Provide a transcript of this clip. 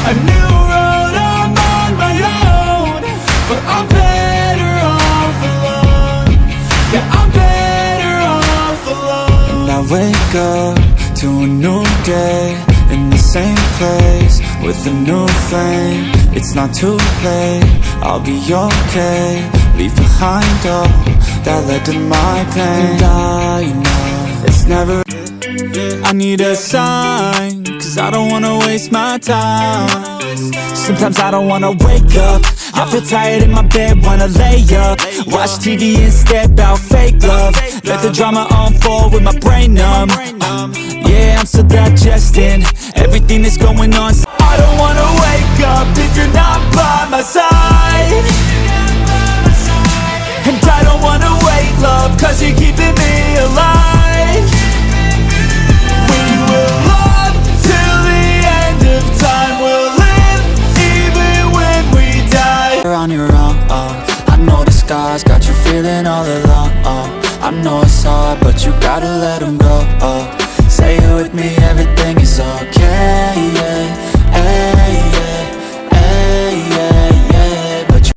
A new road, I'm on my own, but I'm better off alone. Yeah, I'm better off alone. And I wake up to a new day, in the same place, with a new flame. It's not too late, I'll be okay. Leave behind all that led to my pain. And I know it's never. I need a sign, cause I don't wanna waste my time. Sometimes I don't wanna wake up, I feel tired in my bed, wanna lay up. Watch TV and step out fake love. Let the drama unfold with my brain numb. Yeah, I'm still digesting everything that's going on. I don't wanna wake up if you're not by my side. And I don't wanna wait, love, cause you're keeping me alive. We will love till the end of time. We'll live even when we die. You're on your own, I know the scars got you feeling all alone. I know it's hard, but you gotta let them go. Say it with me, everything is okay.